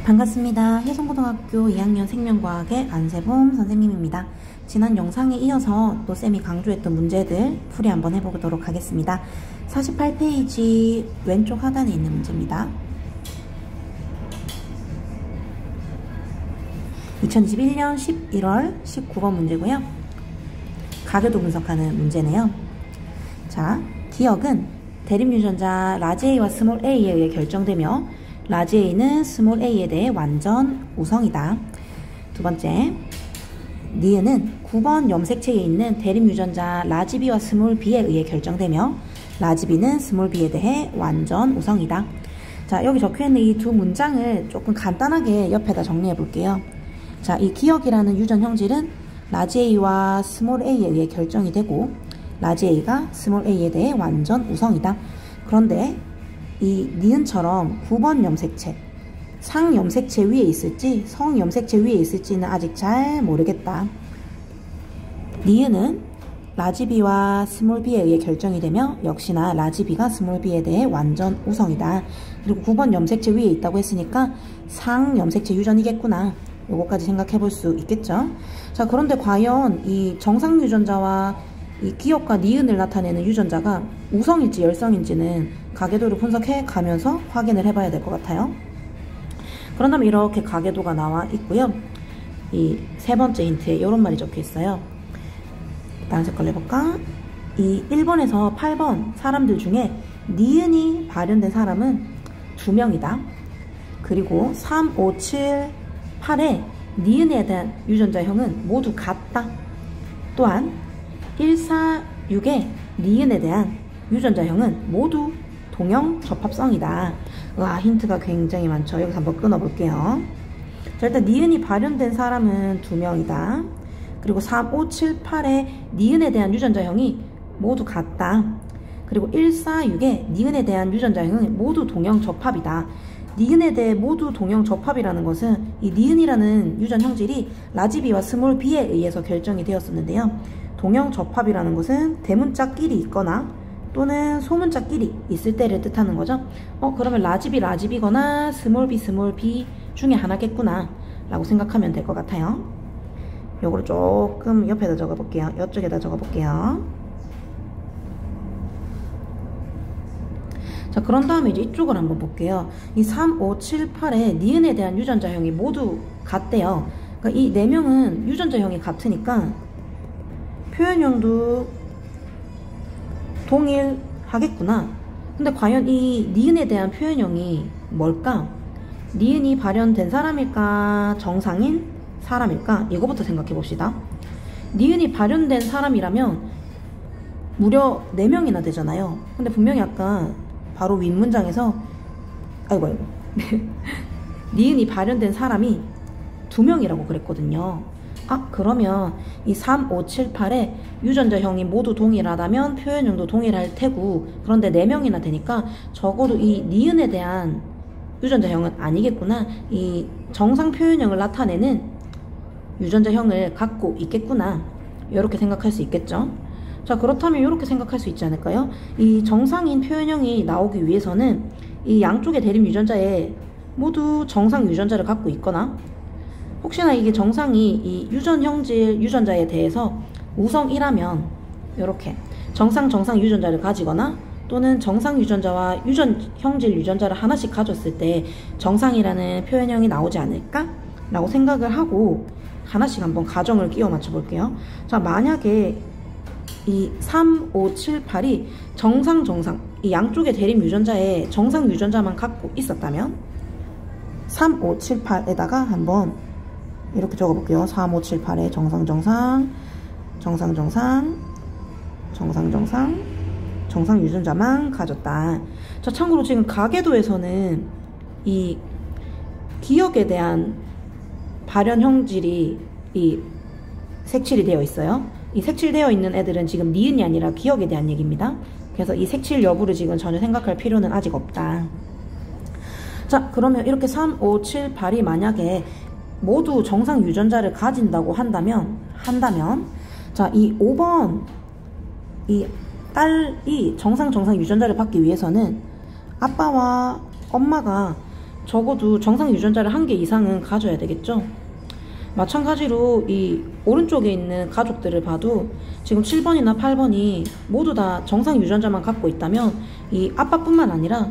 반갑습니다. 혜성고등학교 2학년 생명과학의 안세봄 선생님입니다. 지난 영상에 이어서 또 쌤이 강조했던 문제들 풀이 한번 해보도록 하겠습니다. 48페이지 왼쪽 하단에 있는 문제입니다. 2021년 11월 19번 문제고요. 가계도 분석하는 문제네요. 자, 기억은 대립유전자 라지 A와 스몰 a에 의해 결정되며 라지 A는 스몰 a에 대해 완전 우성이다. 두 번째, 니은은 9번 염색체에 있는 대립유전자 라지 B와 스몰 b에 의해 결정되며 라지 B는 스몰 b에 대해 완전 우성이다. 자, 여기 적혀있는 이 두 문장을 조금 간단하게 옆에다 정리해 볼게요. 자, 이 기억이라는 유전 형질은 라지 A와 스몰 a에 의해 결정이 되고 라지 A가 스몰 a에 대해 완전 우성이다. 그런데 이 니은처럼 9번 염색체, 상 염색체 위에 있을지 성 염색체 위에 있을지는 아직 잘 모르겠다. 니은은 라지 B와 스몰 b에 의해 결정이 되며 역시나 라지 B가 스몰 b에 대해 완전 우성이다. 그리고 9번 염색체 위에 있다고 했으니까 상 염색체 유전이겠구나. 요거까지 생각해 볼 수 있겠죠. 자, 그런데 과연 이 정상 유전자와 이 기억과 니은을 나타내는 유전자가 우성일지 열성인지는 가계도를 분석해 가면서 확인을 해봐야 될 것 같아요. 그런다면 이렇게 가계도가 나와 있고요. 이 세 번째 힌트에 이런 말이 적혀 있어요. 다른 색깔로 해볼까? 이 1번에서 8번 사람들 중에 니은이 발현된 사람은 2명이다. 그리고 3, 5, 7, 8에 니은에 대한 유전자형은 모두 같다. 또한 1, 4, 6의 니은에 대한 유전자형은 모두 동형 접합성이다. 와, 힌트가 굉장히 많죠. 여기서 한번 끊어볼게요. 자, 일단 니은이 발현된 사람은 2명이다. 그리고 3, 5, 7, 8의 니은에 대한 유전자형이 모두 같다. 그리고 1, 4, 6의 니은에 대한 유전자형은 모두 동형 접합이다. 니은에 대해 모두 동형 접합이라는 것은 이 니은이라는 유전 형질이 라지 B와 스몰 b에 의해서 결정이 되었었는데요. 동형 접합이라는 것은 대문자끼리 있거나 또는 소문자끼리 있을 때를 뜻하는 거죠. 그러면 라지 B거나 스몰 B 중에 하나겠구나 라고 생각하면 될 것 같아요. 요거를 조금 옆에다 적어볼게요. 이쪽에다 적어볼게요. 자, 그런 다음에 이제 이쪽을 한번 볼게요. 이 3, 5, 7, 8의 니은에 대한 유전자형이 모두 같대요. 그러니까 이 4명은 유전자형이 같으니까 표현형도 동일하겠구나. 근데 과연 이 니은에 대한 표현형이 뭘까? 니은이 발현된 사람일까? 정상인 사람일까? 이거부터 생각해 봅시다. 니은이 발현된 사람이라면 무려 4명이나 되잖아요. 근데 분명히 아까 바로 윗문장에서 아이고 니은이 발현된 사람이 2명이라고 그랬거든요. 아, 그러면 이 3, 5, 7, 8의 유전자형이 모두 동일하다면 표현형도 동일할 테고, 그런데 4명이나 되니까 적어도 이 니은에 대한 유전자형은 아니겠구나. 이 정상 표현형을 나타내는 유전자형을 갖고 있겠구나. 이렇게 생각할 수 있겠죠. 자, 그렇다면 이렇게 생각할 수 있지 않을까요? 이 정상인 표현형이 나오기 위해서는 이 양쪽의 대립 유전자에 모두 정상 유전자를 갖고 있거나, 혹시나 이게 정상이 이 유전 형질 유전자에 대해서 우성이라면 이렇게 정상 유전자를 가지거나 또는 정상 유전자와 유전 형질 유전자를 하나씩 가졌을 때 정상이라는 표현형이 나오지 않을까? 라고 생각을 하고 하나씩 한번 가정을 끼워 맞춰 볼게요. 자, 만약에 이 3, 5, 7, 8이 정상 이 양쪽의 대립 유전자에 정상 유전자만 갖고 있었다면 3, 5, 7, 8에다가 한번 이렇게 적어볼게요. 3, 5, 7, 8에 정상 유전자만 가졌다. 자, 참고로 지금 가계도에서는 이 기억에 대한 발현 형질이 이 색칠이 되어 있어요. 이 색칠되어 있는 애들은 지금 니은이 아니라 기억에 대한 얘기입니다. 그래서 이 색칠 여부를 지금 전혀 생각할 필요는 아직 없다. 자, 그러면 이렇게 3, 5, 7, 8이 만약에 모두 정상 유전자를 가진다고 한다면 자, 이 5번 이 딸이 정상 유전자를 받기 위해서는 아빠와 엄마가 적어도 정상 유전자를 한 개 이상은 가져야 되겠죠. 마찬가지로 이 오른쪽에 있는 가족들을 봐도 지금 7번이나 8번이 모두 다 정상 유전자만 갖고 있다면 이 아빠뿐만 아니라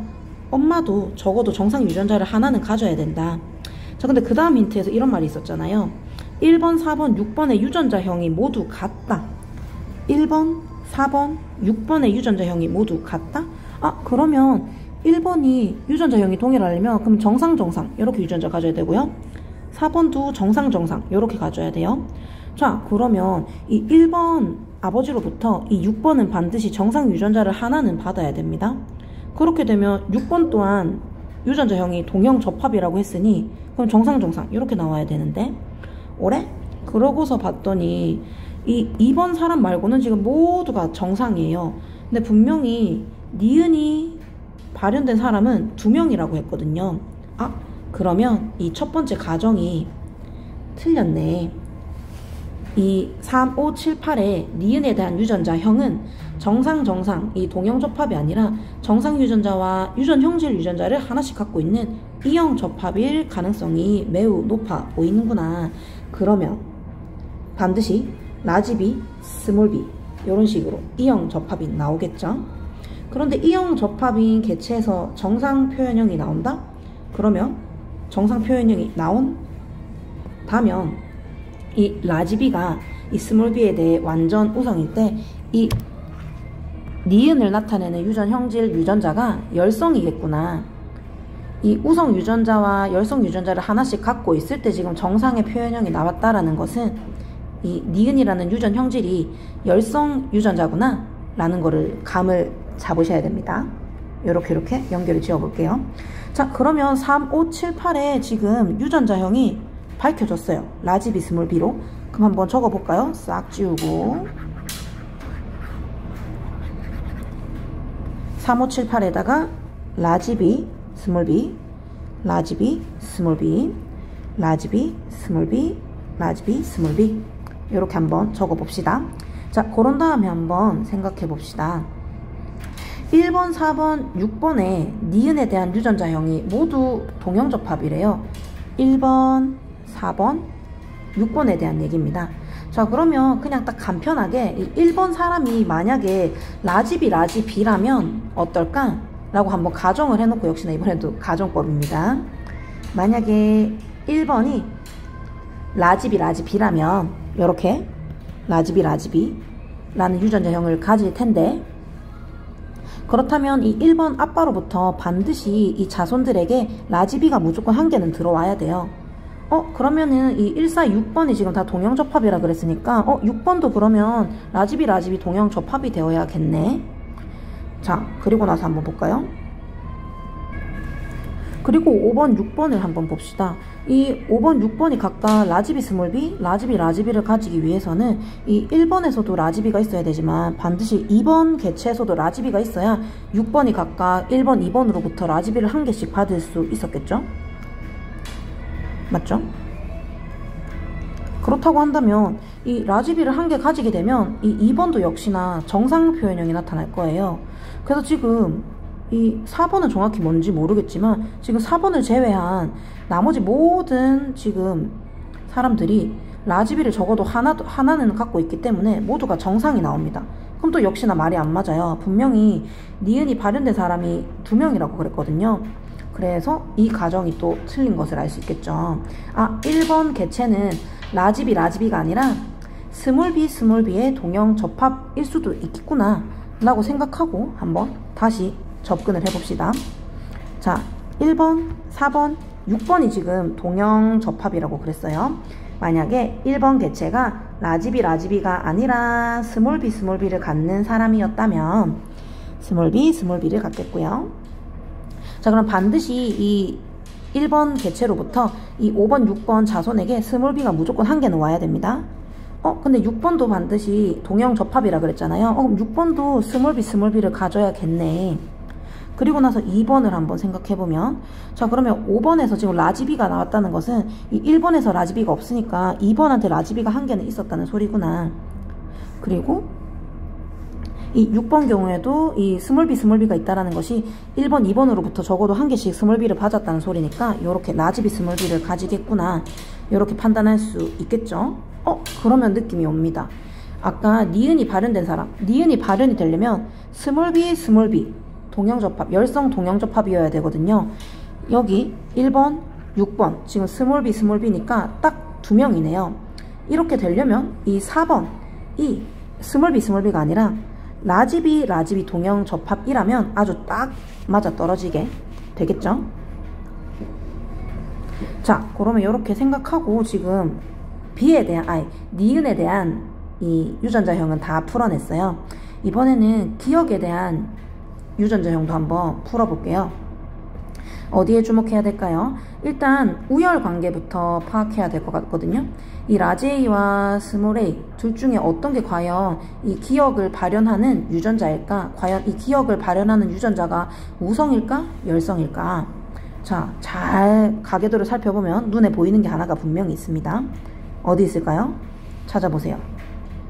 엄마도 적어도 정상 유전자를 하나는 가져야 된다. 자, 근데 그 다음 힌트에서 이런 말이 있었잖아요. 1번, 4번, 6번의 유전자형이 모두 같다. 1번, 4번, 6번의 유전자형이 모두 같다? 아, 그러면 1번이 유전자형이 동일하려면 그럼 정상 이렇게 유전자 가져야 되고요. 4번도 정상 이렇게 가져야 돼요. 자, 그러면 이 1번 아버지로부터 이 6번은 반드시 정상 유전자를 하나는 받아야 됩니다. 그렇게 되면 6번 또한 유전자형이 동형접합이라고 했으니 그럼 정상 이렇게 나와야 되는데 오래? 그러고서 봤더니 이 2번 사람 말고는 지금 모두가 정상이에요. 근데 분명히 니은이 발현된 사람은 2명이라고 했거든요. 아, 그러면 이 첫 번째 가정이 틀렸네. 이 3, 5, 7, 8의 니은에 대한 유전자형은 정상 이 동형접합이 아니라 정상 유전자와 유전형질 유전자를 하나씩 갖고 있는 E형 접합일 가능성이 매우 높아 보이는구나. 그러면 반드시 라지 B, 스몰 b 이런 식으로 E형 접합이 나오겠죠. 그런데 E형 접합인 개체에서 정상 표현형이 나온다? 그러면 정상 표현형이 나온다면 이 라지 B가 이 스몰 b에 대해 완전 우성일 때 이 니은을 나타내는 유전형질 유전자가 열성이겠구나. 이 우성 유전자와 열성 유전자를 하나씩 갖고 있을 때 지금 정상의 표현형이 나왔다라는 것은 이 니은이라는 유전형질이 열성 유전자구나 라는 거를 감을 잡으셔야 됩니다. 이렇게 연결을 지어 볼게요. 자, 그러면 3, 5, 7, 8에 지금 유전자형이 밝혀졌어요. 라지 B, 스몰 b로. 그럼 한번 적어 볼까요? 싹 지우고 3, 5, 7, 8에다가 라지 B, 스몰 b, 라지 B, 스몰 b, 라지 B, 스몰 b, 라지 B, 스몰 b 이렇게 한번 적어 봅시다. 자, 그런 다음에 한번 생각해 봅시다. 1번, 4번, 6번의 니은에 대한 유전자형이 모두 동형접합이래요. 1번, 4번, 6번에 대한 얘기입니다. 자, 그러면 그냥 딱 간편하게 1번 사람이 만약에 라지 B라면 어떨까? 라고 한번 가정을 해놓고 역시나 이번에도 가정법입니다. 만약에 1번이 라지 B라면 이렇게 라지 B 라는 유전자형을 가질 텐데 그렇다면 이 1번 아빠로부터 반드시 이 자손들에게 라지 B가 무조건 한 개는 들어와야 돼요. 그러면은 이 1, 4, 6번이 지금 다 동형접합이라 그랬으니까 6번도 그러면 라지 B 동형접합이 되어야겠네. 자, 그리고 나서 한번 볼까요? 그리고 5번, 6번을 한번 봅시다. 이 5번, 6번이 각각 라지 B, 스몰 b, 라지 B를 가지기 위해서는 이 1번에서도 라지 B가 있어야 되지만 반드시 2번 개체에서도 라지 B가 있어야 6번이 각각 1번, 2번으로부터 라지 B를 한 개씩 받을 수 있었겠죠? 맞죠? 그렇다고 한다면 이 라지 B를 한 개 가지게 되면 이 2번도 역시나 정상 표현형이 나타날 거예요. 그래서 지금 이 4번은 정확히 뭔지 모르겠지만 지금 4번을 제외한 나머지 모든 지금 사람들이 라지 B를 적어도 하나는 갖고 있기 때문에 모두가 정상이 나옵니다. 그럼 또 역시나 말이 안 맞아요. 분명히 니은이 발현된 사람이 2명이라고 그랬거든요. 그래서 이 가정이 또 틀린 것을 알 수 있겠죠. 아, 1번 개체는 라지 B가 아니라 스몰 b의 동형 접합일 수도 있겠구나 라고 생각하고 한번 다시 접근을 해봅시다. 자, 1번, 4번, 6번이 지금 동형 접합이라고 그랬어요. 만약에 1번 개체가 라지 B가 아니라 스몰 B를 갖는 사람이었다면 스몰 B를 갖겠고요. 자, 그럼 반드시 이 1번 개체로부터 이 5번, 6번 자손에게 스몰 b가 무조건 한 개는 와야 됩니다. 근데 6번도 반드시 동형 접합이라 그랬잖아요. 그럼 6번도 스몰 b를 가져야겠네. 그리고 나서 2번을 한번 생각해보면, 자, 그러면 5번에서 지금 라지 B가 나왔다는 것은 이 1번에서 라지 B가 없으니까 2번한테 라지 B가 한 개는 있었다는 소리구나. 그리고 이 6번 경우에도 이 스몰비가 있다라는 것이 1번, 2번으로부터 적어도 한 개씩 스몰비를 받았다는 소리니까 이렇게 라지비 스몰비를 가지겠구나. 이렇게 판단할 수 있겠죠. 그러면 느낌이 옵니다. 아까 니은이 발현된 사람, 니은이 발현이 되려면 스몰비 동형접합, 열성 동형접합이어야 되거든요. 여기 1번, 6번 지금 스몰비니까 딱 2명이네요. 이렇게 되려면 이 4번 이 스몰비가 아니라 라지비 동형접합이라면 아주 딱 맞아 떨어지게 되겠죠. 자, 그러면 이렇게 생각하고 지금 니은에 대한 이 유전자형은 다 풀어냈어요. 이번에는 기억에 대한 유전자형도 한번 풀어볼게요. 어디에 주목해야 될까요? 일단 우열 관계부터 파악해야 될 것 같거든요. 이 라지 A와 스몰 a 둘 중에 어떤 게 과연 이 기억을 발현하는 유전자일까? 과연 이 기억을 발현하는 유전자가 우성일까? 열성일까? 자, 잘 가계도를 살펴보면 눈에 보이는 게 하나가 분명히 있습니다. 어디 있을까요? 찾아보세요.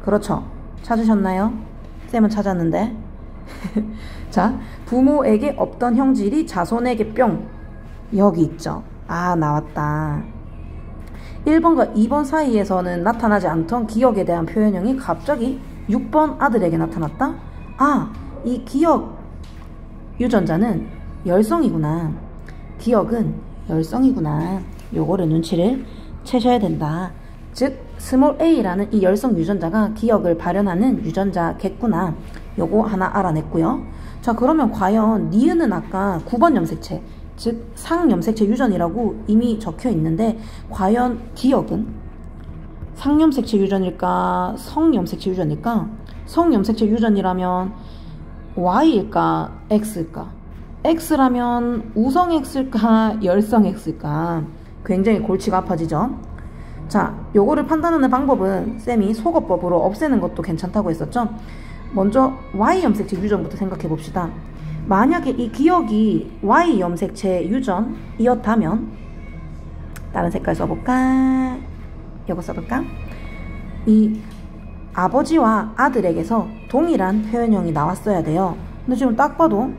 그렇죠. 찾으셨나요? 쌤은 찾았는데. 자, 부모에게 없던 형질이 자손에게 뿅. 여기 있죠. 아, 나왔다. 1번과 2번 사이에서는 나타나지 않던 기억에 대한 표현형이 갑자기 6번 아들에게 나타났다? 아, 이 기억 유전자는 열성이구나. 기억은 열성이구나. 요거를 눈치를 채셔야 된다. 즉 스몰 a라는 이 열성 유전자가 기억을 발현하는 유전자겠구나. 요거 하나 알아냈고요. 자, 그러면 과연 니은은 아까 9번 염색체, 즉 상염색체 유전이라고 이미 적혀 있는데 과연 기억은 상염색체 유전일까? 성염색체 유전일까? 성염색체 유전이라면 Y일까? X일까? X라면 우성 X일까? 열성 X일까? 굉장히 골치가 아파지죠? 자, 요거를 판단하는 방법은 쌤이 속어법으로 없애는 것도 괜찮다고 했었죠? 먼저 Y염색체 유전부터 생각해 봅시다. 만약에 이 기억이 Y염색체 유전이었다면 다른 색깔 써볼까? 이거 써볼까? 이 아버지와 아들에게서 동일한 표현형이 나왔어야 돼요. 근데 지금 딱 봐도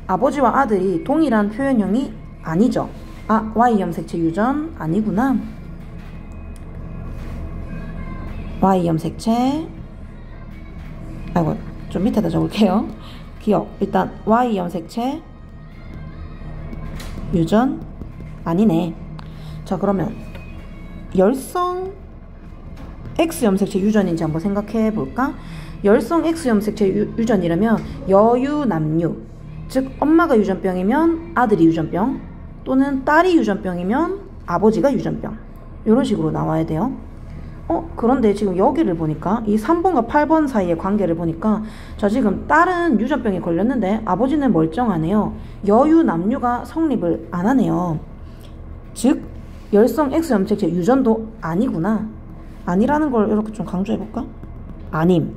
아버지와 아들이 동일한 표현형이 아니죠. 아, Y염색체 유전 아니구나. Y염색체, 아이고 좀 밑에다 적을게요. 기억, 일단 Y염색체 유전 아니네. 자, 그러면 열성 X염색체 유전인지 한번 생각해 볼까? 열성 X염색체 유전이라면 여유남유, 즉 엄마가 유전병이면 아들이 유전병, 또는 딸이 유전병이면 아버지가 유전병, 이런 식으로 나와야 돼요. 그런데 지금 여기를 보니까 이 3번과 8번 사이의 관계를 보니까 자, 지금 딸은 유전병에 걸렸는데 아버지는 멀쩡하네요. 여유남유가 성립을 안 하네요. 즉 열성 X염색체 유전도 아니구나. 아니라는 걸 이렇게 좀 강조해볼까? 아님.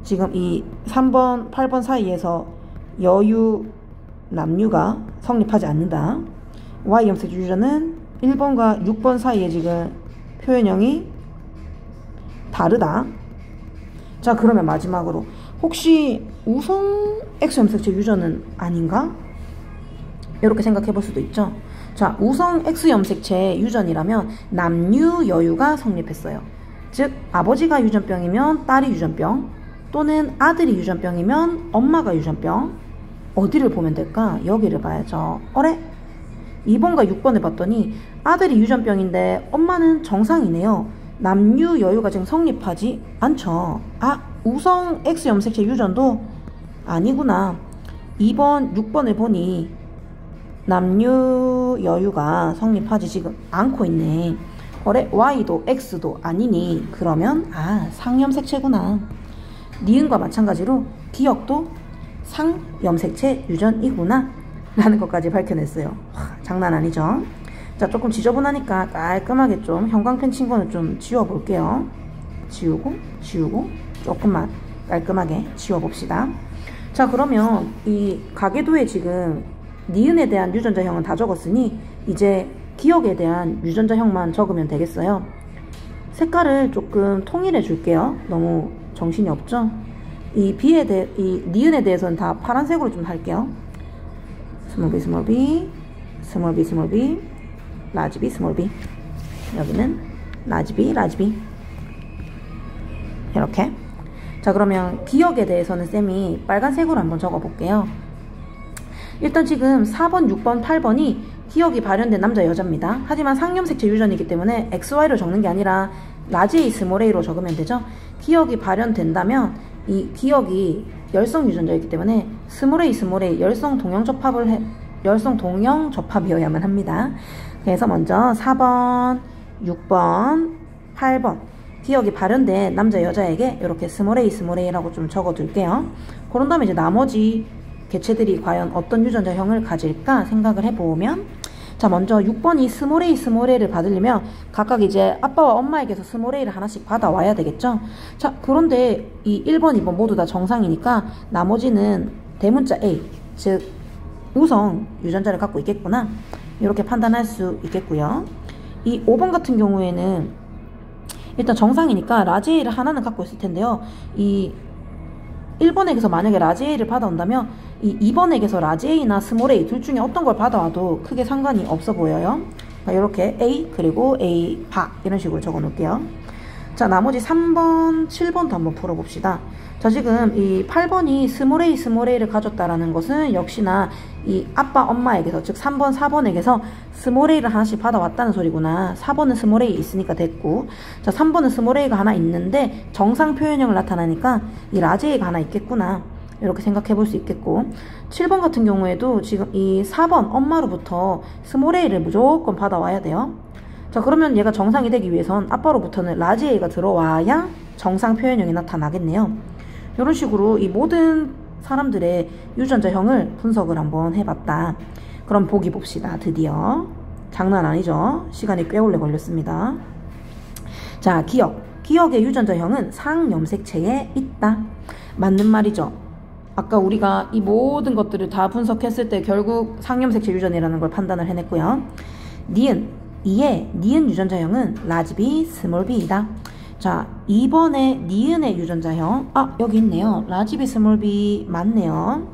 지금 이 3번, 8번 사이에서 여유남유가 성립하지 않는다. Y염색체 유전은 1번과 6번 사이에 지금 표현형이 다르다. 자, 그러면 마지막으로 혹시 우성 X염색체 유전은 아닌가? 이렇게 생각해 볼 수도 있죠. 자, 우성 X염색체 유전이라면 남유 여유가 성립했어요. 즉 아버지가 유전병이면 딸이 유전병, 또는 아들이 유전병이면 엄마가 유전병. 어디를 보면 될까? 여기를 봐야죠. 2번과 6번을 봤더니 아들이 유전병인데 엄마는 정상이네요. 남유 여유가 지금 성립하지 않죠. 아, 우성 X염색체 유전도 아니구나. 2번, 6번을 보니 남유 여유가 성립하지 지금 않고 있네. Y도 X도 아니니 그러면 상염색체구나. 니은과 마찬가지로 기억도 상염색체 유전이구나 라는 것까지 밝혀냈어요. 장난 아니죠? 자, 조금 지저분하니까 깔끔하게 좀 형광펜 친 거는 좀 지워볼게요. 지우고 조금만 깔끔하게 지워봅시다. 자, 그러면 이 가계도에 지금 니은에 대한 유전자형은 다 적었으니 이제 기억에 대한 유전자형만 적으면 되겠어요. 색깔을 조금 통일해 줄게요. 너무 정신이 없죠? 이 니은에 대해서는 다 파란색으로 좀 할게요. 스몰 b, 스몰 b, 스몰 b, 스몰 b, 라지 b, 스몰 b. 여기는 라지 b, 라지 b. 이렇게. 자, 그러면 기억에 대해서는 쌤이 빨간색으로 한번 적어볼게요. 일단 지금 4번, 6번, 8번이 기억이 발현된 남자, 여자입니다. 하지만 상염색체 유전이기 때문에 XY로 적는 게 아니라 라지 A, 스몰 a로 적으면 되죠. 기억이 발현된다면 이 기억이 열성 유전자이기 때문에 스몰 a, 스몰 a 열성 동형 접합이어야만 합니다. 그래서 먼저 4번, 6번, 8번 기억이 발현된 남자, 여자에게 이렇게 스몰 a, 스몰 a라고 좀 적어둘게요. 그런 다음에 이제 나머지 개체들이 과연 어떤 유전자형을 가질까 생각을 해보면, 자, 먼저 6번이 스몰 a, 스몰 a를 받으려면 각각 이제 아빠와 엄마에게서 스몰 a를 하나씩 받아와야 되겠죠. 자, 그런데 이 1번, 2번 모두 다 정상이니까 나머지는 대문자 A, 즉 우성 유전자를 갖고 있겠구나, 이렇게 판단할 수 있겠고요. 이 5번 같은 경우에는 일단 정상이니까 라지 A를 하나는 갖고 있을 텐데요. 이 1번에게서 만약에 라지 A를 받아온다면 이 2번에게서 라지 A나 스몰 a 둘 중에 어떤 걸 받아와도 크게 상관이 없어 보여요. 이렇게 A 그리고 A 바 이런 식으로 적어 놓을게요. 자, 나머지 3번, 7번도 한번 풀어봅시다. 자, 지금 이 8번이 스몰 a, 스몰 a를 가졌다라는 것은 역시나 이 아빠, 엄마에게서, 즉 3번, 4번에게서 스몰 a를 하나씩 받아왔다는 소리구나. 4번은 스몰 a 있으니까 됐고, 자, 3번은 스몰 a가 하나 있는데 정상 표현형을 나타나니까 이 라지 a가 하나 있겠구나, 이렇게 생각해 볼 수 있겠고, 7번 같은 경우에도 지금 이 4번 엄마로부터 스몰 a를 무조건 받아와야 돼요. 자, 그러면 얘가 정상이 되기 위해선 아빠로부터는 라지 a가 들어와야 정상 표현형이 나타나겠네요. 이런 식으로 이 모든 사람들의 유전자형을 분석을 한번 해봤다. 그럼 보기 봅시다. 드디어. 장난 아니죠? 시간이 꽤 오래 걸렸습니다. 자, 기억의 유전자형은 상염색체에 있다. 맞는 말이죠. 아까 우리가 이 모든 것들을 다 분석했을 때 결국 상염색체 유전이라는 걸 판단을 해냈고요. 니은 유전자형은 라지 B, 스몰 b이다. 자, 2번에 니은의 유전자형, 여기 있네요. 라지 B, 스몰 b 맞네요.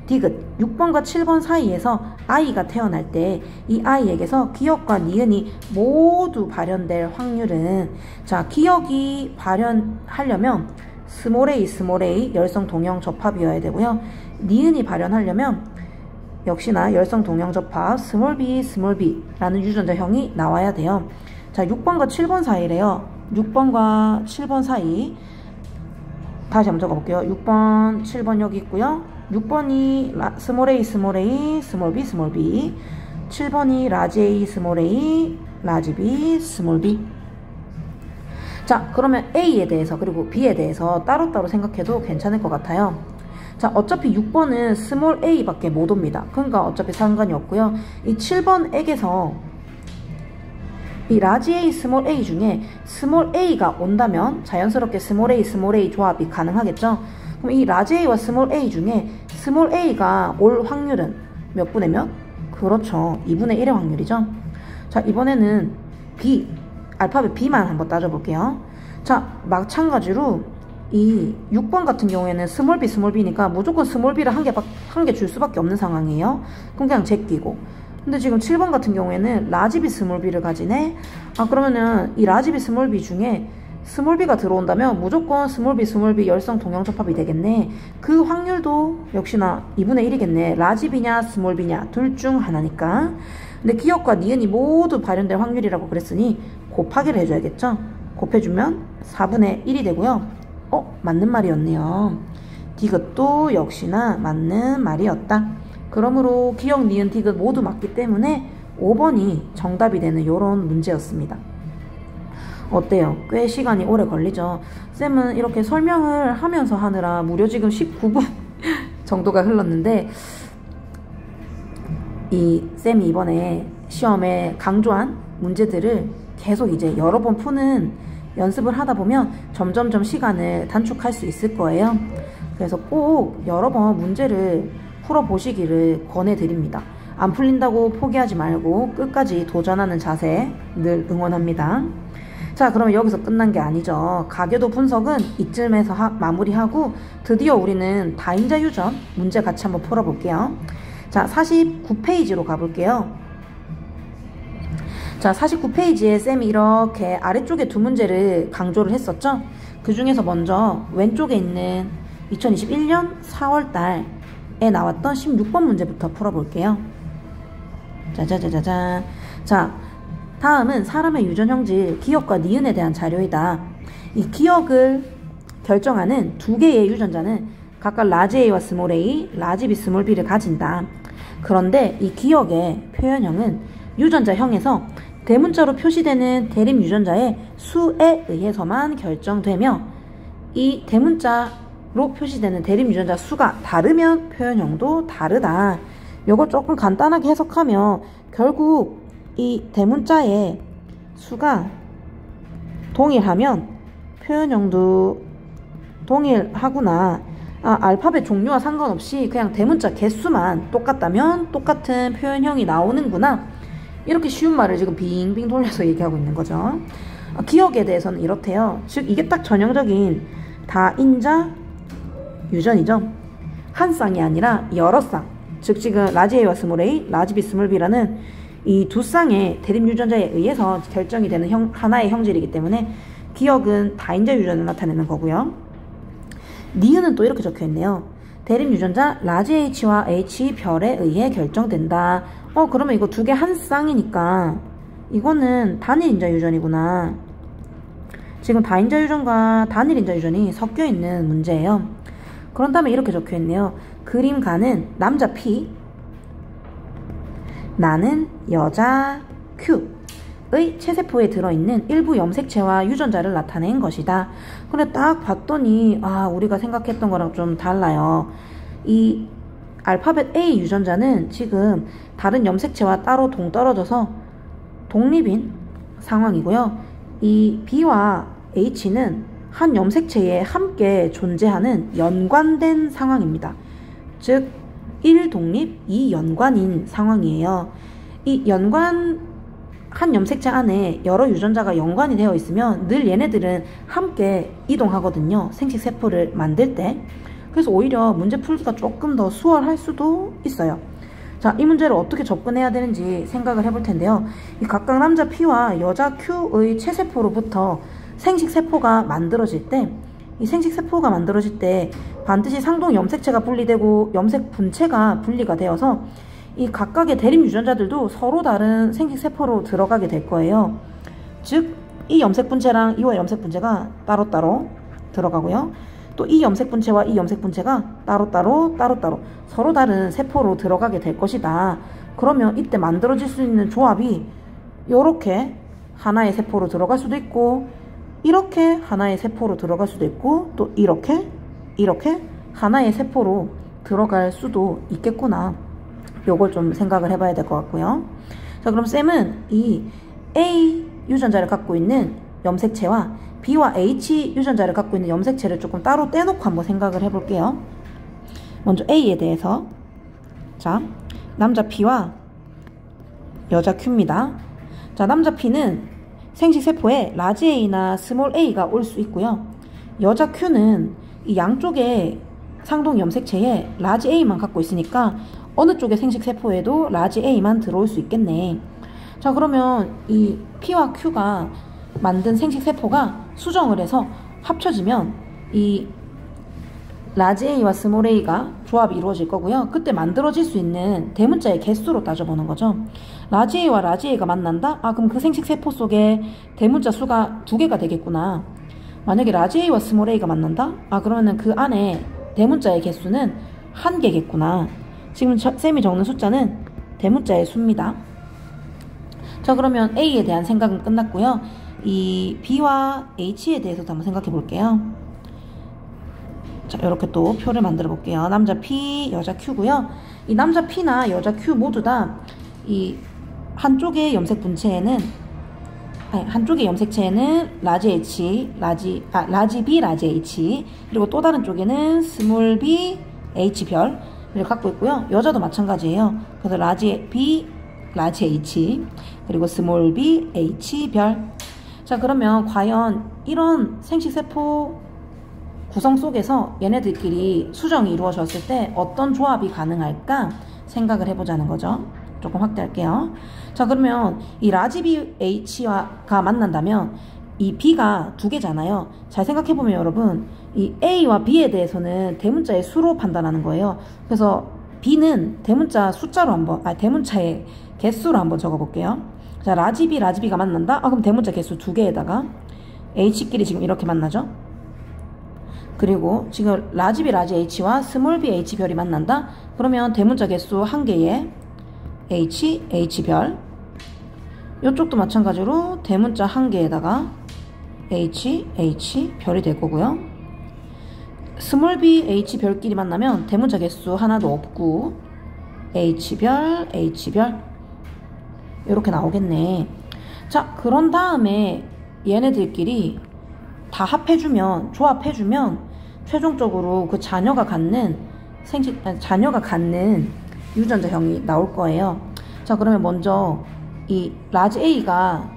디귿 6번과 7번 사이에서 아이가 태어날 때 이 아이에게서 기억과 니은이 모두 발현될 확률은, 자, 기억이 발현하려면 스몰 a, 스몰 a 열성 동형 접합이어야 되고요. 니은이 발현하려면 역시나 열성 동형 접합 스몰 b, 스몰 b 라는 유전자형이 나와야 돼요. 자, 6번과 7번 사이래요. 6번과 7번 사이 다시 한번 적어볼게요. 6번, 7번 여기 있고요. 6번이 스몰 a, 스몰 a, 스몰 b, 스몰 b. 7번이 라지 a, 스몰 a, 라지 b, 스몰 b. 자, 그러면 A에 대해서 그리고 B에 대해서 따로따로 생각해도 괜찮을 것 같아요. 자, 어차피 6번은 스몰 a 밖에 못 옵니다. 그러니까 어차피 상관이 없고요. 이 7번에게서 이 라지 A, 스몰 a 중에 스몰 a가 온다면 자연스럽게 스몰 a 조합이 가능하겠죠. 그럼 이 라지 A와 스몰 a 중에 스몰 a가 올 확률은 몇 분의 몇? 그렇죠. 2분의 1의 확률이죠. 자, 이번에는 B, 알파벳 B만 한번 따져볼게요. 자, 마찬가지로 이 6번 같은 경우에는 스몰 B니까 무조건 스몰 B를 한 개 줄 수밖에 없는 상황이에요. 그럼 그냥 제끼고. 근데 지금 7번 같은 경우에는 라지 B, 스몰 B를 가지네. 그러면은 이 라지 B, 스몰 B 중에 스몰 B가 들어온다면 무조건 스몰 B 열성 동형 접합이 되겠네. 그 확률도 역시나 2분의 1이겠네. 라지 B냐 스몰 B냐 둘 중 하나니까. 근데 기억과 니은이 모두 발현될 확률이라고 그랬으니 곱하기를 해줘야겠죠. 곱해주면 4분의 1이 되고요. 맞는 말이었네요. 디귿도 역시나 맞는 말이었다. 그러므로 기억, 니은, 디귿 모두 맞기 때문에 5번이 정답이 되는 이런 문제였습니다. 어때요? 꽤 시간이 오래 걸리죠? 쌤은 이렇게 설명을 하면서 하느라 무려 지금 19분 정도가 흘렀는데, 이 쌤이 이번에 시험에 강조한 문제들을 계속 이제 여러 번 푸는 연습을 하다 보면 점점점 시간을 단축할 수 있을 거예요. 그래서 꼭 여러 번 문제를 풀어보시기를 권해드립니다. 안 풀린다고 포기하지 말고 끝까지 도전하는 자세 늘 응원합니다. 자, 자, 그러면 여기서 끝난 게 아니죠. 가계도 분석은 이쯤에서 마무리하고 드디어 우리는 다인자 유전 문제 같이 한번 풀어볼게요. 자, 49페이지로 가볼게요. 자, 49페이지에 쌤이 이렇게 아래쪽에 두 문제를 강조를 했었죠. 그 중에서 먼저 왼쪽에 있는 2021년 4월달에 나왔던 16번 문제부터 풀어볼게요. 짜자자자잔. 자, 다음은 사람의 유전 형질 기억과 니은에 대한 자료이다. 이 기억을 결정하는 두 개의 유전자는 각각 라지 A와 스몰 a, 라지 B, 스몰 b를 가진다. 그런데 이 기억의 표현형은 유전자형에서 대문자로 표시되는 대립 유전자의 수에 의해서만 결정되며, 이 대문자로 표시되는 대립 유전자 수가 다르면 표현형도 다르다. 이걸 조금 간단하게 해석하면 결국 이 대문자의 수가 동일하면 표현형도 동일하구나. 알파벳 종류와 상관없이 그냥 대문자 개수만 똑같다면 똑같은 표현형이 나오는구나. 이렇게 쉬운 말을 지금 빙빙 돌려서 얘기하고 있는 거죠. 기억에 대해서는 이렇대요. 즉 이게 딱 전형적인 다인자 유전이죠. 한 쌍이 아니라 여러 쌍. 즉 지금 라지 A와 스몰 a, 라지 B, 스몰 b라는 이 두 쌍의 대립 유전자에 의해서 결정이 되는 하나의 형질이기 때문에 기억은 다인자 유전을 나타내는 거고요. 니은은 또 이렇게 적혀있네요. 대립 유전자 라지 H와 H 별에 의해 결정된다. 그러면 이거 두 개 한 쌍이니까 이거는 단일인자 유전이구나. 지금 다인자 유전과 단일인자 유전이 섞여 있는 문제예요. 그런 다음에 이렇게 적혀있네요. 그림가는 남자 P, 나는 여자 Q의 체세포에 들어있는 일부 염색체와 유전자를 나타낸 것이다. 근데 딱 봤더니 우리가 생각했던 거랑 좀 달라요. 이 알파벳 A 유전자는 지금 다른 염색체와 따로 동떨어져서 독립인 상황이고요. 이 B와 H는 한 염색체에 함께 존재하는 연관된 상황입니다. 즉 1독립, 2연관인 상황이에요. 이 한 염색체 안에 여러 유전자가 연관이 되어 있으면 늘 얘네들은 함께 이동하거든요. 생식세포를 만들 때. 그래서 오히려 문제 풀기가 조금 더 수월할 수도 있어요. 자, 이 문제를 어떻게 접근해야 되는지 생각을 해볼 텐데요. 이 각각 남자 P와 여자 Q의 체세포로부터 생식세포가 만들어질 때, 이 생식세포가 만들어질 때 반드시 상동 염색체가 분리되고 염색 분체가 분리가 되어서 이 각각의 대립 유전자들도 서로 다른 생식세포로 들어가게 될 거예요. 즉, 이 염색분체랑 이와 염색분체가 따로따로 들어가고요. 또 이 염색분체와 이 염색분체가 따로따로 서로 다른 세포로 들어가게 될 것이다. 그러면 이때 만들어질 수 있는 조합이 이렇게 하나의 세포로 들어갈 수도 있고, 이렇게 하나의 세포로 들어갈 수도 있고, 또 이렇게 하나의 세포로 들어갈 수도 있겠구나. 요걸 좀 생각을 해봐야 될 것 같고요. 자, 그럼 쌤은 이 A 유전자를 갖고 있는 염색체와 B와 H 유전자를 갖고 있는 염색체를 조금 따로 떼놓고 한번 생각을 해볼게요. 먼저 A에 대해서. 자, 남자 P와 여자 Q입니다. 자, 남자 P는 생식세포에 라지 A나 스몰 a가 올 수 있고요. 여자 Q는 이 양쪽에 상동 염색체에 라지 A만 갖고 있으니까 어느 쪽의 생식세포에도 라지 A만 들어올 수 있겠네. 자, 그러면 이 P와 Q가 만든 생식세포가 수정을 해서 합쳐지면 이 라지 A와 스몰 a가 조합이 이루어질 거고요. 그때 만들어질 수 있는 대문자의 개수로 따져보는 거죠. 라지 A와 라지 A가 만난다? 그럼 그 생식세포 속에 대문자 수가 2개가 되겠구나. 만약에 라지 A와 스몰 a가 만난다? 그러면은 그 안에 대문자의 개수는 1개겠구나. 지금 쌤이 적는 숫자는 대문자의 수입니다. 자, 그러면 A에 대한 생각은 끝났고요. 이 B와 H에 대해서도 한번 생각해 볼게요. 자, 이렇게 또 표를 만들어 볼게요. 남자 P, 여자 Q고요. 이 남자 P나 여자 Q 모두 다 이 한쪽의 염색 분체에는 한쪽의 염색체에는 라지 H, 라지 B, 라지 H, 그리고 또 다른 쪽에는 스몰 B, H 별을 갖고 있고요. 여자도 마찬가지예요. 그래서 라지 B, 라지 H, 그리고 스몰 B, H 별. 자, 그러면 과연 이런 생식세포 구성 속에서 얘네들끼리 수정이 이루어졌을 때 어떤 조합이 가능할까 생각을 해보자는 거죠. 조금 확대할게요. 자, 그러면 이 라지 H가 만난다면 이 B가 두 개잖아요. 잘 생각해보면 여러분, 이 A와 B에 대해서는 대문자의 수로 판단하는 거예요. 그래서 B는 대문자 숫자로 한번, 대문자의 개수로 한번 적어볼게요. 자, 라지 B가 만난다? 그럼 대문자 개수 두 개에다가 H끼리 지금 이렇게 만나죠? 그리고 지금 라지 H와 스몰 b H 별이 만난다? 그러면 대문자 개수 한 개에 H별. 이쪽도 마찬가지로 대문자 한 개에다가 별이 될 거고요. 스몰 b H별끼리 만나면 대문자 개수 하나도 없고 H별. 이렇게 나오겠네. 자, 그런 다음에 얘네들끼리 다 합해주면, 조합해주면 최종적으로 그 자녀가 갖는 유전자형이 나올 거예요. 자, 그러면 먼저 이 라지 A가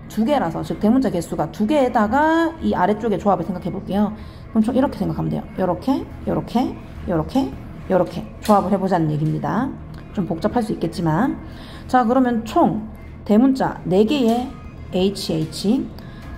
두 개라서, 즉 대문자 개수가 두 개에다가 이 아래쪽의 조합을 생각해 볼게요. 그럼 좀 이렇게 생각하면 돼요. 요렇게 조합을 해보자는 얘기입니다. 좀 복잡할 수 있겠지만, 자, 그러면 총 대문자 4개의 HH,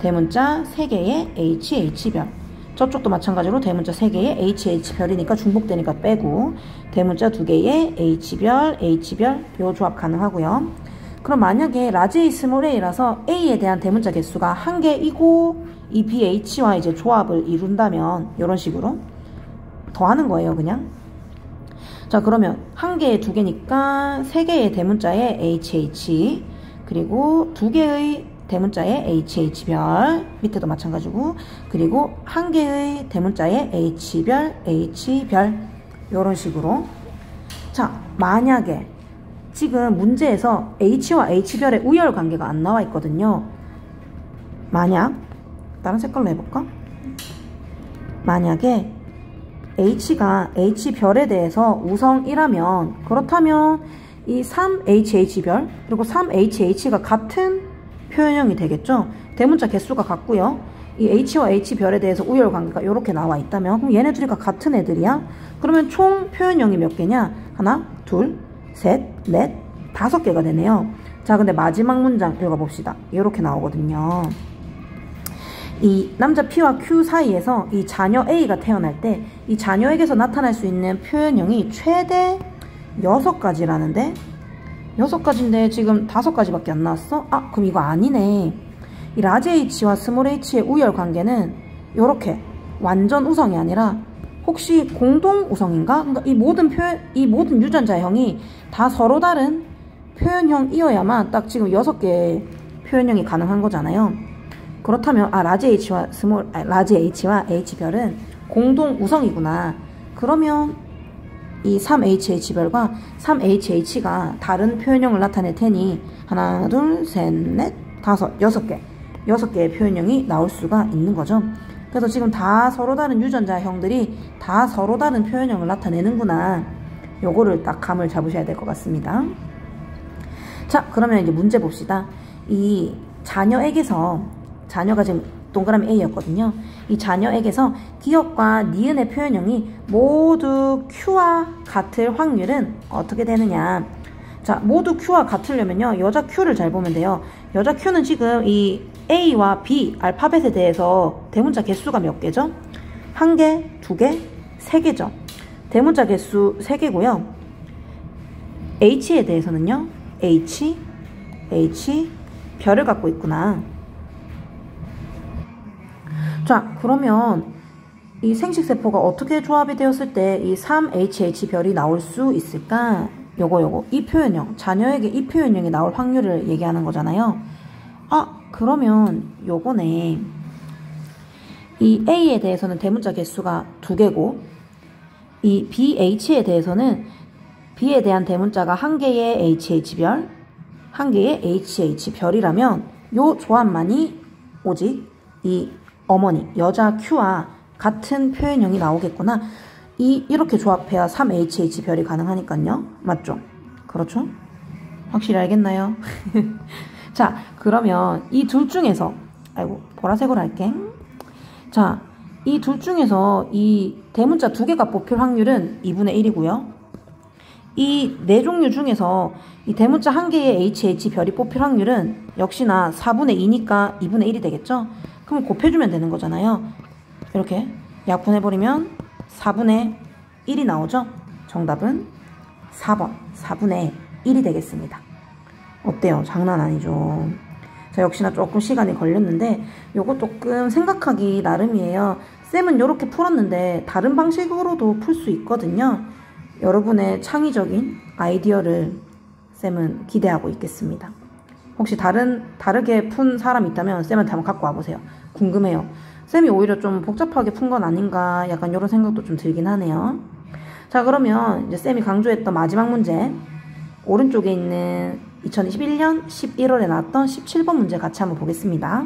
대문자 3개의 HH별, 저쪽도 마찬가지로 대문자 3개의 HH별이니까 중복되니까 빼고 대문자 2개의 H별 요 조합 가능하고요. 그럼 만약에 라지 A 스몰 a라서 A에 대한 대문자 개수가 1개이고 이 BH와 이제 조합을 이룬다면 이런 식으로 더하는 거예요, 그냥. 자, 그러면 1개에 2개니까 3개의 대문자의 HH, 그리고 2개의 대문자의 HH별, 밑에도 마찬가지고, 그리고 1개의 대문자의 H별 이런 식으로. 자, 만약에 지금 문제에서 H와 H별의 우열 관계가 안 나와 있거든요. 만약 다른 색깔로 해볼까? 만약에 H가 H별에 대해서 우성이라면, 그렇다면 이 3HH별 그리고 3HH가 같은 표현형이 되겠죠. 대문자 개수가 같고요. 이 H와 H별에 대해서 우열 관계가 이렇게 나와 있다면, 그럼 얘네 둘이 같은 애들이야? 그러면 총 표현형이 몇 개냐? 하나, 둘, 셋, 넷, 5개가 되네요. 자, 근데 마지막 문장 읽어봅시다. 이렇게 나오거든요. 이 남자 P와 Q 사이에서 이 자녀 A가 태어날 때 이 자녀에게서 나타날 수 있는 표현형이 최대 6가지라는데 6가지인데 지금 5가지밖에 안 나왔어? 그럼 이거 아니네. 이 라지 H와 스몰 h의 우열 관계는 요렇게 완전 우성이 아니라 혹시 공동 우성인가? 그러니까 이 모든 유전자형이 다 서로 다른 표현형이어야만 딱 지금 6개의 표현형이 가능한 거잖아요. 그렇다면 라지 H와 H별은 공동 우성이구나. 그러면 이 3HH별과 3HH가 다른 표현형을 나타낼 테니 하나, 둘, 셋, 넷, 다섯, 6개의 표현형이 나올 수가 있는 거죠. 그래서 지금 다 서로 다른 유전자형들이 다 서로 다른 표현형을 나타내는구나. 요거를 딱 감을 잡으셔야 될 것 같습니다. 자, 그러면 이제 문제 봅시다. 이 자녀에게서, 자녀가 지금 동그라미 A였거든요. 이 자녀에게서 기역과 니은의 표현형이 모두 Q와 같을 확률은 어떻게 되느냐. 자, 모두 Q와 같으려면요, 여자 Q를 잘 보면 돼요. 여자 Q는 지금 이 A와 B 알파벳에 대해서 대문자 개수가 몇 개죠? 1개, 2개, 3개죠. 대문자 개수 3개고요. H에 대해서는요, H, 별을 갖고 있구나. 자, 그러면 이 생식세포가 어떻게 조합이 되었을 때 이 3HH별이 나올 수 있을까? 요거 이 표현형, 자녀에게 이 표현형이 나올 확률을 얘기하는 거잖아요. 그러면 요거네. 이 A에 대해서는 대문자 개수가 2개고 이 BH에 대해서는 B에 대한 대문자가 1개의 HH별, 1개의 HH별이라면 요 조합만이 오직 이 어머니, 여자 Q와 같은 표현형이 나오겠구나. 이렇게 조합해야 3HH별이 가능하니까요. 맞죠? 그렇죠? 확실히 알겠나요? 자, 그러면 이 둘 중에서 아이고, 보라색으로 할게. 자, 이 둘 중에서 이 대문자 2개가 뽑힐 확률은 2분의 1이고요. 이 네 종류 중에서 이 대문자 1개의 HH 별이 뽑힐 확률은 역시나 4분의 2니까 2분의 1이 되겠죠? 그럼 곱해주면 되는 거잖아요. 이렇게 약분해버리면 4분의 1이 나오죠? 정답은 4번 4분의 1이 되겠습니다. 어때요? 장난 아니죠? 자, 역시나 조금 시간이 걸렸는데 요거 조금 생각하기 나름이에요. 쌤은 이렇게 풀었는데 다른 방식으로도 풀 수 있거든요. 여러분의 창의적인 아이디어를 쌤은 기대하고 있겠습니다. 혹시 다르게 푼 사람 있다면 쌤한테 한번 갖고 와보세요. 궁금해요. 쌤이 오히려 좀 복잡하게 푼 건 아닌가 약간 이런 생각도 좀 들긴 하네요. 자, 그러면 이제 쌤이 강조했던 마지막 문제, 오른쪽에 있는 2021년 11월에 나왔던 17번 문제 같이 한번 보겠습니다.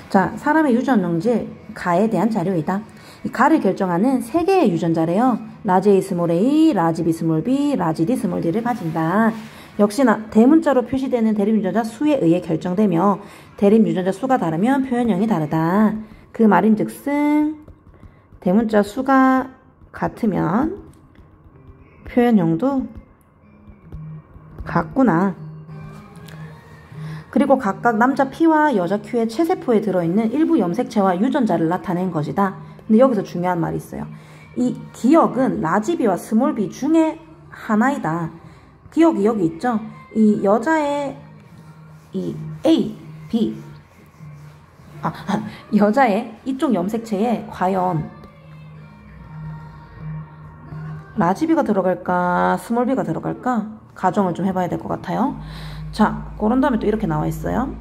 자, 사람의 유전 성질 가에 대한 자료이다. 이 가를 결정하는 3개의 유전자래요. 라지 A 스몰 a, 라지 B 스몰 b, 라지 D 스몰 d를 가진다. 역시나 대문자로 표시되는 대립 유전자 수에 의해 결정되며 대립 유전자 수가 다르면 표현형이 다르다. 그 말인즉슨 대문자 수가 같으면 표현형도 같구나. 그리고 각각 남자 P와 여자 Q의 체세포에 들어있는 일부 염색체와 유전자를 나타낸 것이다. 근데 여기서 중요한 말이 있어요. 이 기억은 라지 B와 스몰 b 중에 하나이다. 기억이 여기 있죠? 이 여자의 이 A, B, 여자의 이쪽 염색체에 과연 라지 B가 들어갈까, 스몰 b가 들어갈까? 가정을 좀 해봐야 될 것 같아요. 자, 그런 다음에 또 이렇게 나와 있어요.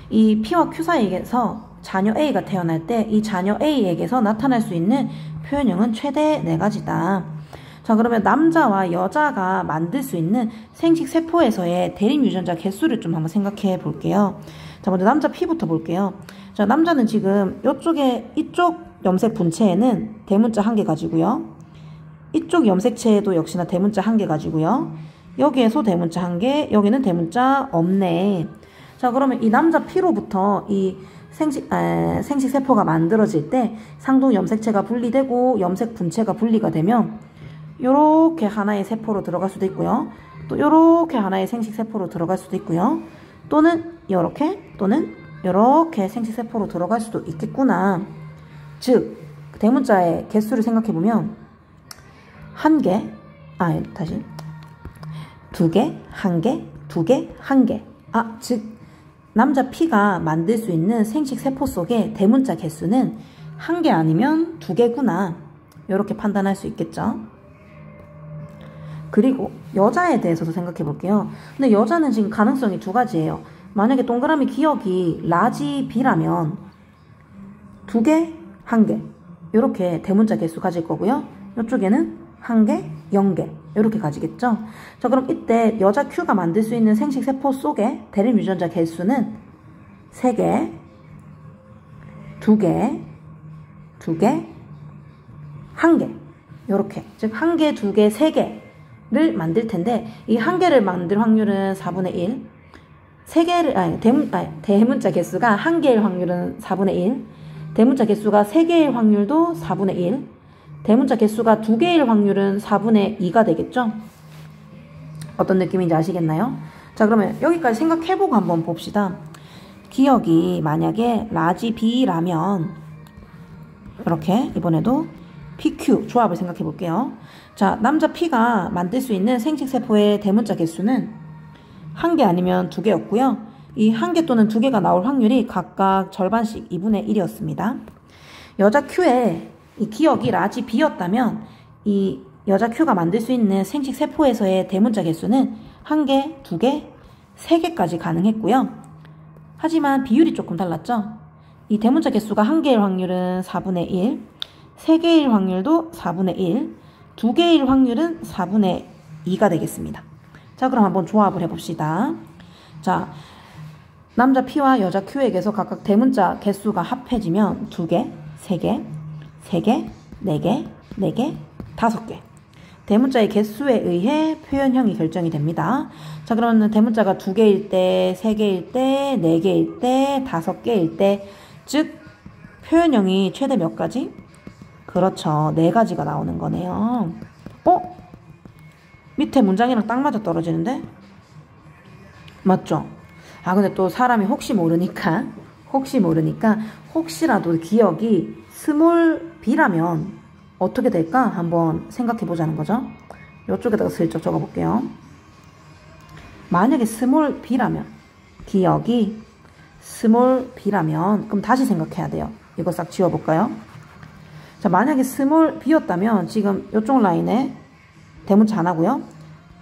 이 P와 Q 사이에서 자녀 A가 태어날 때 이 자녀 A에게서 나타날 수 있는 표현형은 최대 4가지다. 자, 그러면 남자와 여자가 만들 수 있는 생식세포에서의 대립 유전자 개수를 좀 한번 생각해 볼게요. 자, 먼저 남자 P부터 볼게요. 자, 남자는 지금 이쪽 염색 분체에는 대문자 1개 가지고요. 이쪽 염색체에도 역시나 대문자 1개 가지고요. 여기에서 대문자 1개, 여기는 대문자 없네. 자, 그러면 이 남자 P로부터 이 생식세포가 만들어질 때 상동 염색체가 분리되고 염색 분체가 분리가 되면 요렇게 하나의 세포로 들어갈 수도 있고요. 또 요렇게 하나의 생식세포로 들어갈 수도 있고요. 또는 요렇게 또는 요렇게 생식세포로 들어갈 수도 있겠구나. 즉, 대문자의 개수를 생각해보면 1개, 다시 2개, 1개, 2개, 1개. 즉 남자 P가 만들 수 있는 생식세포 속의 대문자 개수는 1개 아니면 2개구나. 이렇게 판단할 수 있겠죠. 그리고 여자에 대해서도 생각해 볼게요. 근데 여자는 지금 가능성이 2가지예요. 만약에 동그라미 기억이 라지 B라면 2개, 1개 이렇게 대문자 개수 가질 거고요. 이쪽에는 1개, 0개 이렇게 가지겠죠. 자, 그럼 이때 여자 Q가 만들 수 있는 생식세포 속의 대립 유전자 개수는 3개, 2개, 2개, 1개 이렇게, 즉 1개, 2개, 3개를 만들 텐데 이 1개를 만들 확률은 4분의 1, 3개를 대문자 개수가 1개일 확률은 4분의 1, 대문자 개수가 3개일 확률도 4분의 1, 대문자 개수가 2개일 확률은 4분의 2가 되겠죠? 어떤 느낌인지 아시겠나요? 자, 그러면 여기까지 생각해보고 한번 봅시다. 기억이 만약에 라지 B라면 이렇게 이번에도 PQ 조합을 생각해 볼게요. 자, 남자 P가 만들 수 있는 생식세포의 대문자 개수는 1개 아니면 2개였고요. 이 1개 또는 2개가 나올 확률이 각각 절반씩 2분의 1이었습니다. 여자 Q의 이 기억이 라지 B였다면 이 여자 Q가 만들 수 있는 생식세포에서의 대문자 개수는 1개, 2개, 3개까지 가능했고요. 하지만 비율이 조금 달랐죠. 이 대문자 개수가 1개일 확률은 4분의 1, 3개일 확률도 4분의 1, 2개일 확률은 4분의 2가 되겠습니다. 자, 그럼 한번 조합을 해봅시다. 자, 남자 P와 여자 Q에게서 각각 대문자 개수가 합해지면 2개, 3개, 3개, 4개, 4개, 5개. 대문자의 개수에 의해 표현형이 결정이 됩니다. 자, 그러면 대문자가 2개일 때, 3개일 때, 4개일 때, 5개일 때, 즉 표현형이 최대 몇 가지? 그렇죠. 4가지가 나오는 거네요. 밑에 문장이랑 딱 맞아 떨어지는데? 맞죠? 아, 근데 또 사람이 혹시 모르니까 혹시라도 기억이 스몰 b라면 어떻게 될까? 한번 생각해 보자는 거죠. 이쪽에다가 슬쩍 적어 볼게요. 만약에 스몰 b라면, 기억이 스몰 b라면, 그럼 다시 생각해야 돼요. 이거 싹 지워볼까요? 자, 만약에 스몰 b였다면 지금 이쪽 라인에 대문자 하나고요.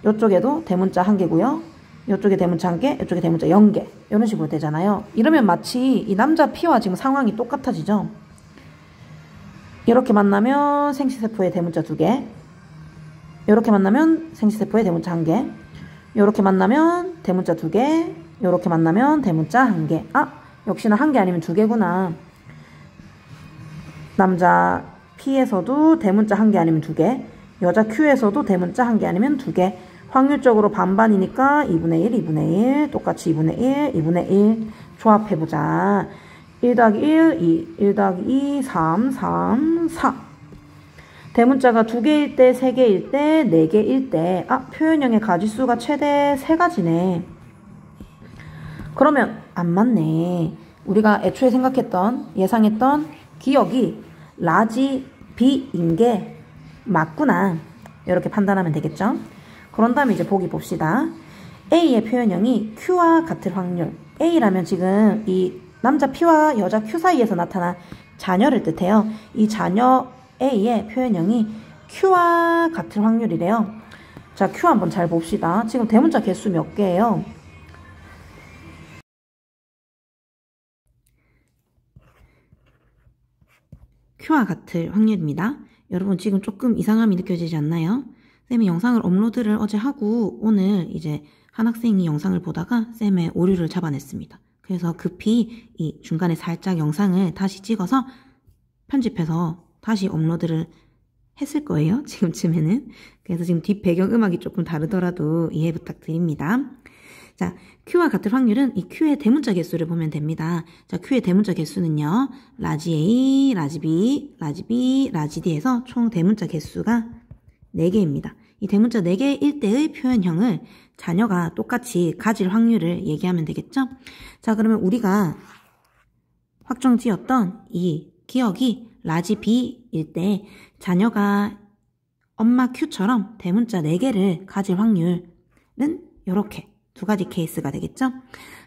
이쪽에도 대문자 1개고요. 이쪽에 대문자 1개, 이쪽에 대문자 0개. 이런 식으로 되잖아요. 이러면 마치 이 남자 P와 지금 상황이 똑같아지죠. 이렇게 만나면 생시세포의 대문자 2개. 이렇게 만나면 생시세포의 대문자 1개. 이렇게 만나면 대문자 2개. 이렇게 만나면 대문자 1개. 아, 역시나 1개 아니면 2개구나. 남자 P에서도 대문자 1개 아니면 2개. 여자 Q에서도 대문자 1개 아니면 2개. 확률적으로 반반이니까 2분의 1, 2분의 1, 똑같이 2분의 1, 2분의 1. 조합해보자. 1 더하기 1, 2, 1 더하기 2, 3, 3, 4. 대문자가 2개일 때, 3개일 때, 4개일 때, 아, 표현형의 가지수가 최대 3가지네. 그러면 안 맞네. 우리가 애초에 생각했던, 예상했던 기억이 라지 B인 게 맞구나. 이렇게 판단하면 되겠죠? 그런 다음에 이제 보기 봅시다. A의 표현형이 Q와 같을 확률. A라면 지금 이 남자 P와 여자 Q 사이에서 나타난 자녀를 뜻해요. 이 자녀 A의 표현형이 Q와 같을 확률이래요. 자, Q 한번 잘 봅시다. 지금 대문자 개수 몇 개예요? Q와 같을 확률입니다. 여러분 지금 조금 이상함이 느껴지지 않나요? 쌤이 영상을 업로드를 어제 하고 오늘 이제 한 학생이 영상을 보다가 쌤의 오류를 잡아냈습니다. 그래서 급히 이 중간에 살짝 영상을 다시 찍어서 편집해서 다시 업로드를 했을 거예요. 지금쯤에는. 그래서 지금 뒷 배경음악이 조금 다르더라도 이해 부탁드립니다. 자, Q와 같을 확률은 이 Q의 대문자 개수를 보면 됩니다. 자, Q의 대문자 개수는요. 라지 A, 라지 B, 라지 B, 라지 D에서 총 대문자 개수가 4개입니다. 이 대문자 4개일 때의 표현형을 자녀가 똑같이 가질 확률을 얘기하면 되겠죠? 자, 그러면 우리가 확정지었던 이 기억이 라지 B일 때 자녀가 엄마 Q처럼 대문자 4개를 가질 확률은 이렇게 2가지 케이스가 되겠죠?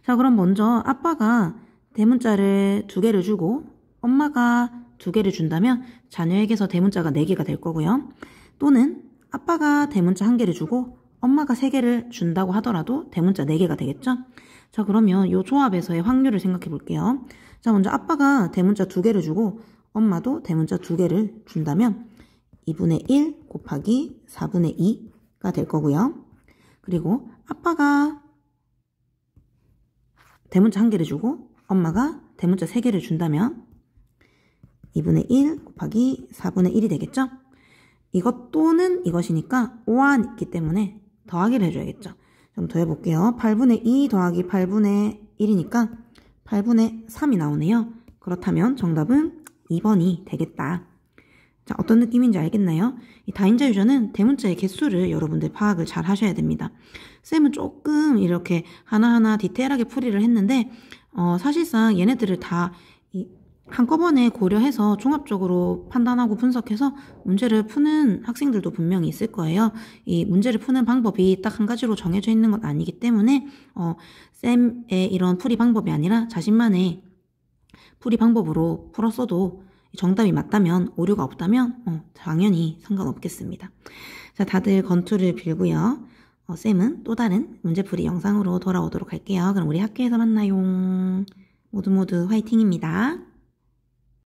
자, 그럼 먼저 아빠가 대문자를 2개를 주고 엄마가 2개를 준다면 자녀에게서 대문자가 4개가 될 거고요. 또는 아빠가 대문자 1개를 주고 엄마가 3개를 준다고 하더라도 대문자 4개가 되겠죠? 자, 그러면 이 조합에서의 확률을 생각해 볼게요. 자, 먼저 아빠가 대문자 2개를 주고 엄마도 대문자 2개를 준다면 2분의 1 곱하기 4분의 2가 될 거고요. 그리고 아빠가 대문자 1개를 주고 엄마가 대문자 3개를 준다면 2분의 1 곱하기 4분의 1이 되겠죠? 이것 또는 이것이니까 오한 있기 때문에 더하기를 해줘야겠죠. 좀 더 해볼게요. 8분의 2 더하기 8분의 1이니까 8분의 3이 나오네요. 그렇다면 정답은 2번이 되겠다. 자, 어떤 느낌인지 알겠나요? 이 다인자 유전은 대문자의 개수를 여러분들 파악을 잘 하셔야 됩니다. 쌤은 조금 이렇게 하나하나 디테일하게 풀이를 했는데 사실상 얘네들을 다 한꺼번에 고려해서 종합적으로 판단하고 분석해서 문제를 푸는 학생들도 분명히 있을 거예요. 이 문제를 푸는 방법이 딱 한 가지로 정해져 있는 건 아니기 때문에 쌤의 이런 풀이 방법이 아니라 자신만의 풀이 방법으로 풀었어도 정답이 맞다면, 오류가 없다면 당연히 상관없겠습니다. 자, 다들 건투를 빌고요. 쌤은 또 다른 문제풀이 영상으로 돌아오도록 할게요. 그럼 우리 학교에서 만나요. 모두 화이팅입니다.